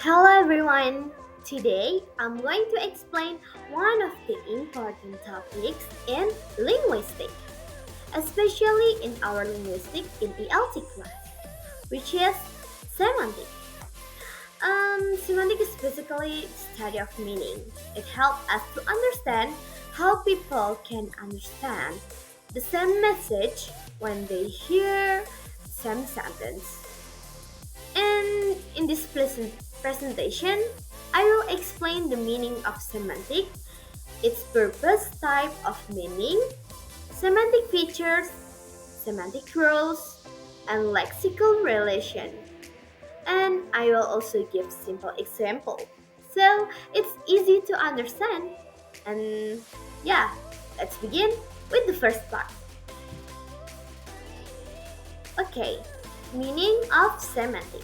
Hello everyone! Today I'm going to explain one of the important topics in linguistic, especially in our linguistic in ELT class, which is semantic. Semantic is basically study of meaning. It helps us to understand how people can understand the same message when they hear the same sentence. And in this presentation, I will explain the meaning of semantic, its purpose, type of meaning, semantic features, semantic rules, and lexical relation. And I will also give simple example. So it's easy to understand. And yeah, let's begin with the first part. Okay, meaning of semantic.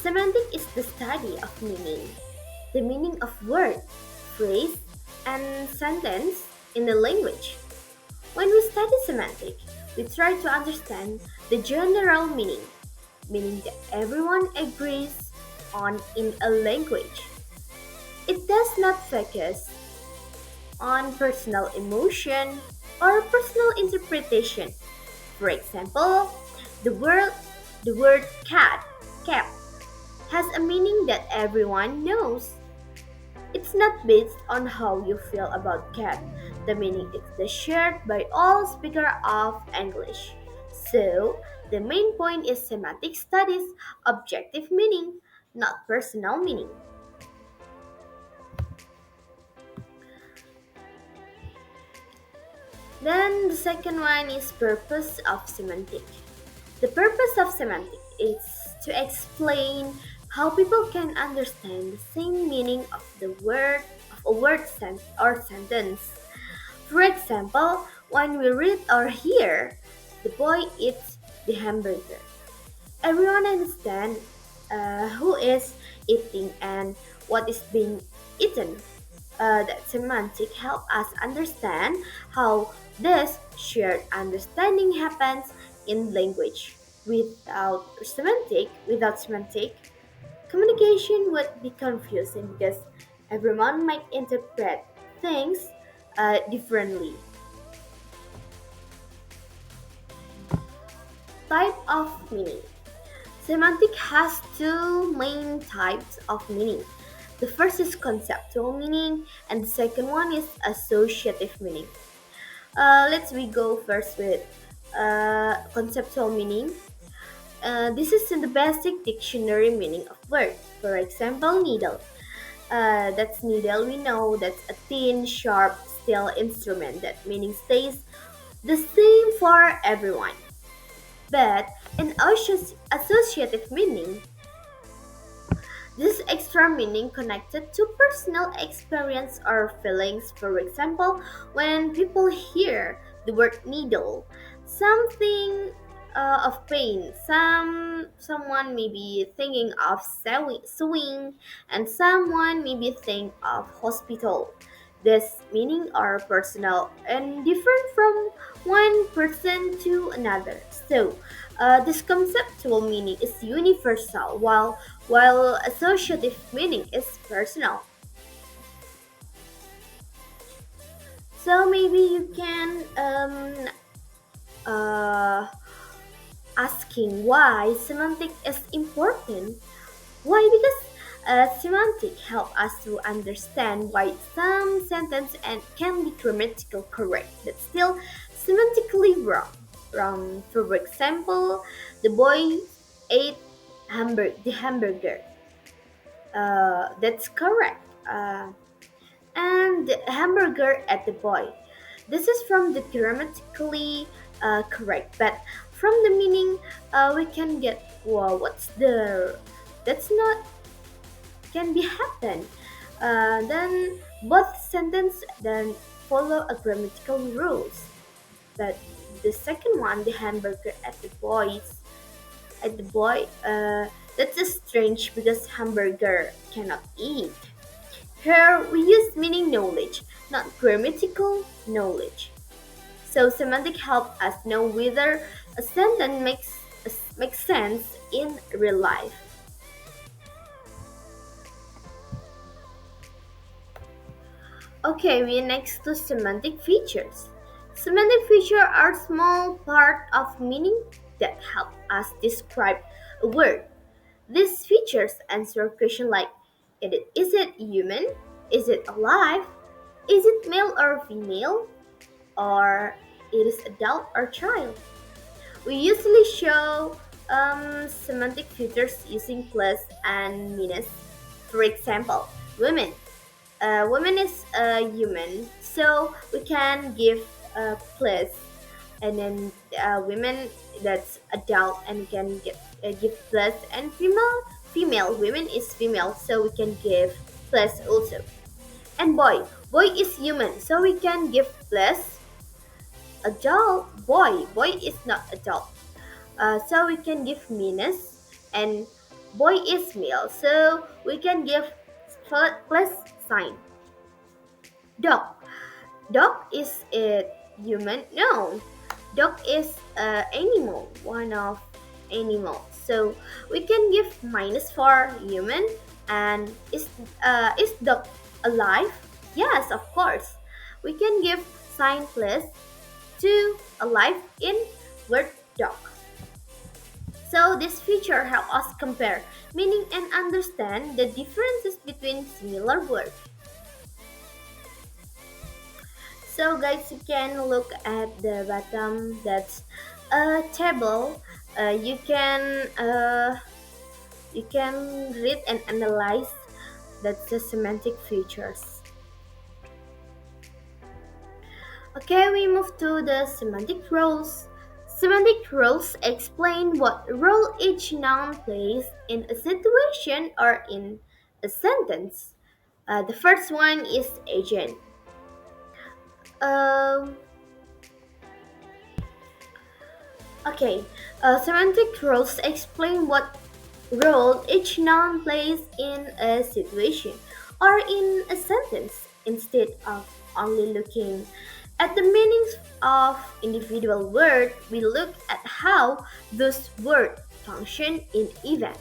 Semantic is the study of meaning, the meaning of word, phrase, and sentence in the language. When we study semantic, we try to understand the general meaning that everyone agrees on in a language. It does not focus on personal emotion or personal interpretation. For example, the word the word cat has a meaning that everyone knows. It's not based on how you feel about cat. The meaning is the shared by all speakers of English. So, the main point is semantic studies objective meaning, not personal meaning. Then the second one is purpose of semantic. The purpose of semantic is to explain how people can understand the same meaning of the word of a or sentence. For example, when we read or hear, the boy eats the hamburger. Everyone understands who is eating and what is being eaten. That semantic help us understand how this shared understanding happens in language. Without semantic, communication would be confusing because everyone might interpret things differently. Type of meaning. Semantic has two main types of meaning. The first is conceptual meaning, and the second one is associative meaning. Let's we go first with conceptual meaning. This is in the basic dictionary meaning of word. For example, needle. That's needle. We know that's a thin, sharp steel instrument. That meaning stays the same for everyone. But in associative meaning, this extra meaning connected to personal experience or feelings. For example, when people hear the word needle, something of pain. Someone may be thinking of sewing, and someone may be thinking of hospital. This meaning are personal and different from one person to another. So, this conceptual meaning is universal, while associative meaning is personal. So maybe you can uh, asking why semantic is important. Why? Because semantic help us to understand why some sentence and can be grammatically correct but still semantically wrong. Wrong. For example, the boy ate the hamburger. That's correct. And the hamburger at the boy. This is from the grammatically correct, but from the meaning, we can get well, what's the that's not can be happen. Then both sentence then follow a grammatical rules. But the second one, the hamburger at the boy, that's a strange because hamburger cannot eat. Here we use meaning knowledge, not grammatical knowledge. So semantic help us know whether a sentence makes sense in real life. Okay, we next to semantic features. Semantic features are small part of meaning that help us describe a word. These features answer questions like is it human? Is it alive? Is it male or female? Or it is adult or child? We usually show semantic features using plus and minus. For example, women. Women is a human, so we can give plus, and then women that's adult and can give plus, and female women is female, so we can give plus also. And boy is human, so we can give plus. Adult boy is not adult, so we can give minus, and boy is male, so we can give plus sign. Dog. Dog is a human? No. Dog is animal, one of animal. So we can give minus for human, and is dog alive? Yes, of course. We can give sign plus to alive in word dog. So this feature help us compare meaning and understand the differences between similar words. So guys, you can look at the bottom. That's a table. You can read and analyze. That's the semantic features. Okay, we move to the semantic roles. Semantic roles explain what role each noun plays in a situation or in a sentence. The first one is agent. Um, Okay, semantic roles explain what role each noun plays in a situation or in a sentence instead of only looking at the meanings of individual words. We look at how those words function in event.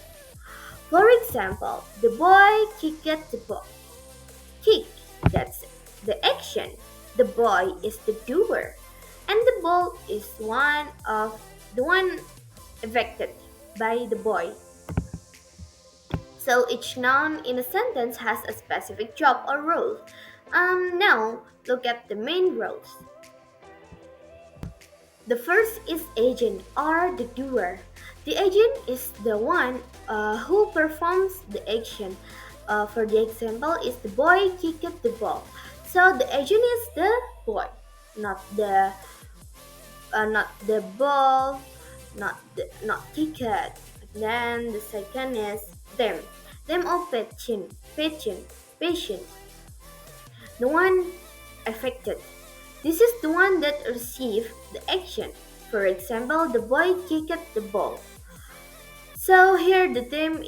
For example, the boy kicked the ball. Kick, that's the action. The boy is the doer, and the ball is the one affected by the boy. So each noun in a sentence has a specific job or role. Now look at the main roles. The first is agent or the doer. The agent is the one who performs the action. For the example, is the boy kicked the ball. So the agent is the boy, not the ball, not ticket. Then the second is them. Them or patient, the one affected. This is the one that received the action. For example, the boy kicked the ball. So here the theme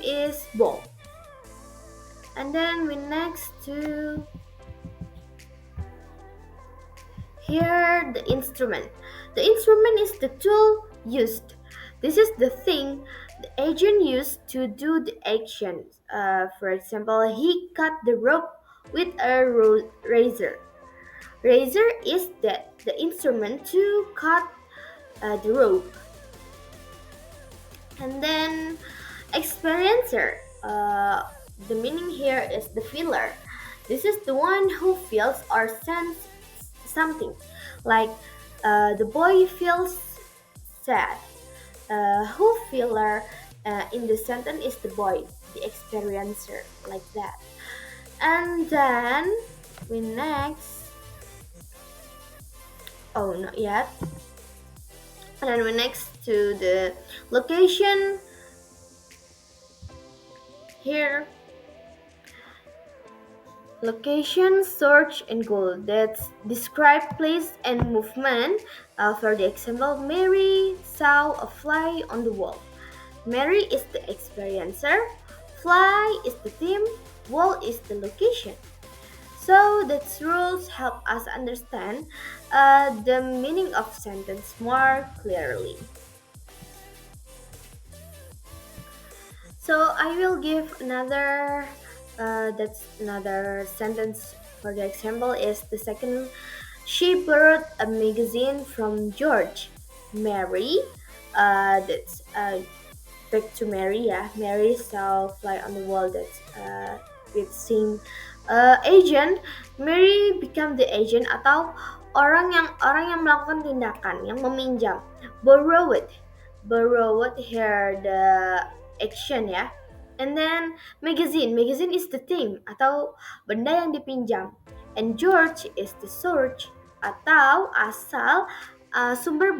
is ball. And then we next to here the instrument. The instrument is the tool used. This is the thing the agent used to do the action. For example, he cut the rope with a razor. Razor is the instrument to cut the rope. And then experiencer. The meaning here is the feeler. This is the one who feels or senses something. Like the boy feels sad. Who feeler in the sentence is the boy, the experiencer, like that. And then we next. Oh, not yet. And then we next to the location. Here, location, search, and goal. That's describe place and movement. For the example, Mary saw a fly on the wall. Mary is the experiencer, fly is the theme, wall is the location. So these rules help us understand the meaning of sentence more clearly. So I will give another That's another sentence for the example is the second. She borrowed a magazine from George. Mary, that's back to Mary ya. Mary saw fly on the wall that's with same agent. Mary become the agent atau orang yang melakukan tindakan yang meminjam. Borrowed, borrowed here the action ya. And then magazine is the thing atau benda yang dipinjam. And George is the source atau asal sumber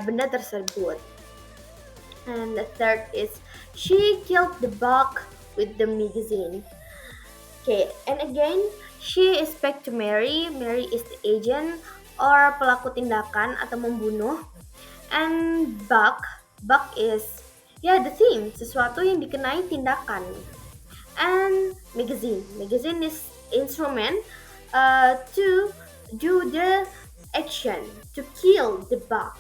benda tersebut. And the third is she killed the bug with the magazine. Okay, and again, she is back to Mary. Mary is the agent or pelaku tindakan atau membunuh. And bug is the theme, sesuatu yang dikenai tindakan. And magazine is instrument to do the action to kill the bug.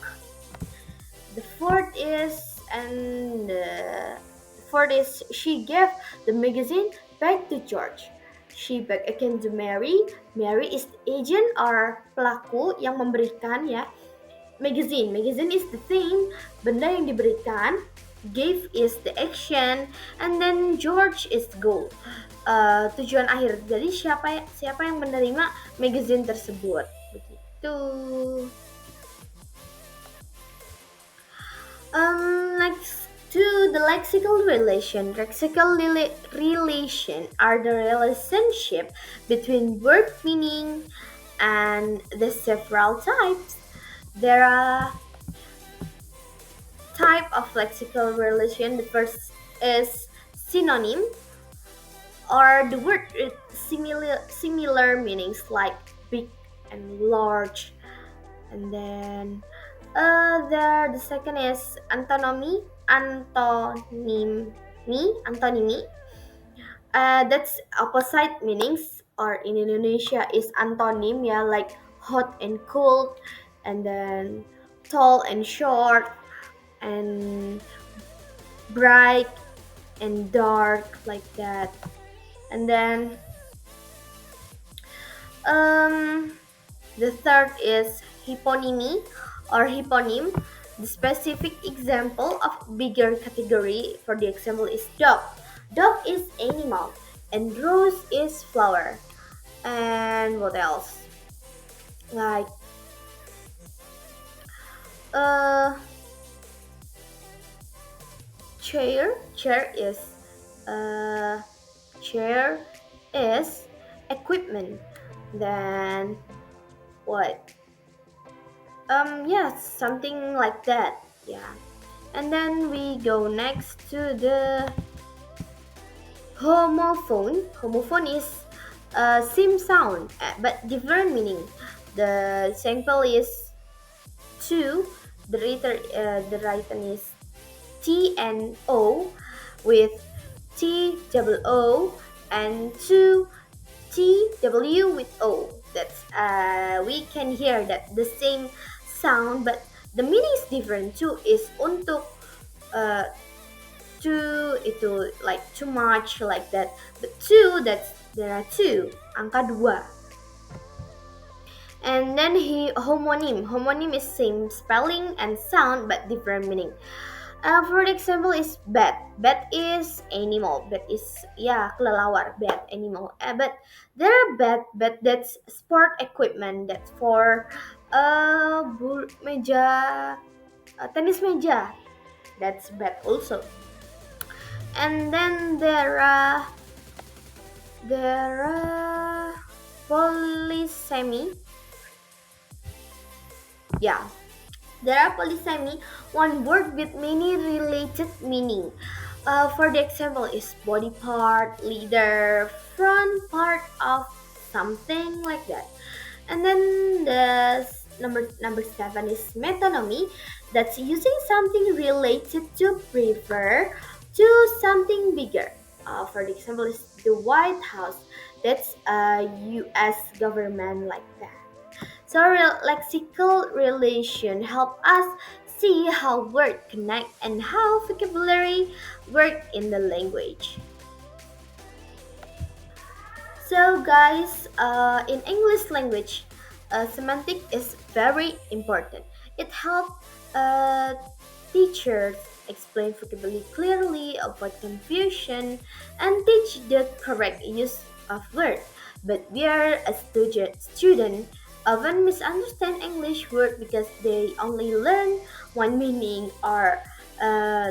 The fourth is and fourth is she gave the magazine back to George. She back again to Mary. Mary is the agent or pelaku yang memberikan ya. Magazine is the thing, benda yang diberikan. Gave is the action, and then George is the goal. Tujuan akhir. Jadi siapa yang menerima magazine tersebut? Begitu. Next to the lexical relation. Relation are the relationship between word meaning and the several types. There are type of lexical relation. The first is synonym, or the word with similar meanings like big and large. And then the second is antonymy. Antonymy. That's opposite meanings, or in Indonesia is antonym ya, like hot and cold, and then tall and short, and bright and dark, like that. And then the third is hyponymy or hyponym. The specific example of bigger category for the example is dog. Dog is animal and rose is flower. And what else? Like uh chair is uh chair is equipment. Then what? Something like that. Yeah. And then we go next to the homophone. Homophone is same sound but different meaning. The sample is two. The written is T and O with T double O, and two T W with O. That's we can hear that the same sound but the meaning is different. Two is untuk two itu like too much like that, but two that's there are two, angka dua. And then homonym is same spelling and sound but different meaning. For example is bat. Bat is animal. Bat is kelelawar. Bat animal. But there are bat that's sport equipment. That's for meja tenis meja. That's bat also. And then there are polysemy. Yeah, there are polysemy, one word with many related meaning. For the example is body part, leader, front part of something like that. And then the number 7 is metonymy. That's using something related to refer to something bigger. For the example is the White House. That's a U.S. government like that. So lexical relation help us see how words connect and how vocabulary work in the language. So, guys, in English language, semantic is very important. It helps teachers explain vocabulary clearly, avoid confusion, and teach the correct use of words. But we are a student often misunderstand English word because they only learn one meaning or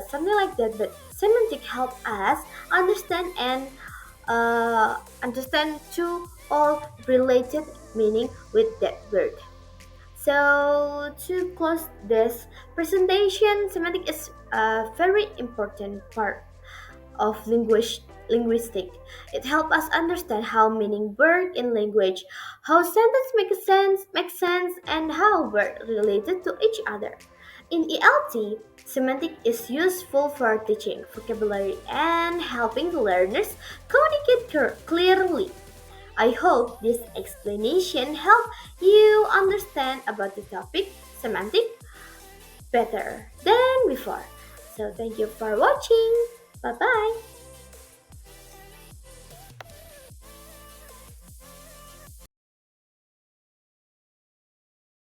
something like that. But semantic help us understand and understand two all related meaning with that word. So to close this presentation, semantic is a very important part of linguistic. It helps us understand how meaning work in language, how sentence make sense, and how words related to each other. In ELT, semantic is useful for teaching vocabulary and helping learners communicate clearly. I hope this explanation helped you understand about the topic semantic better than before. So thank you for watching. Bye bye.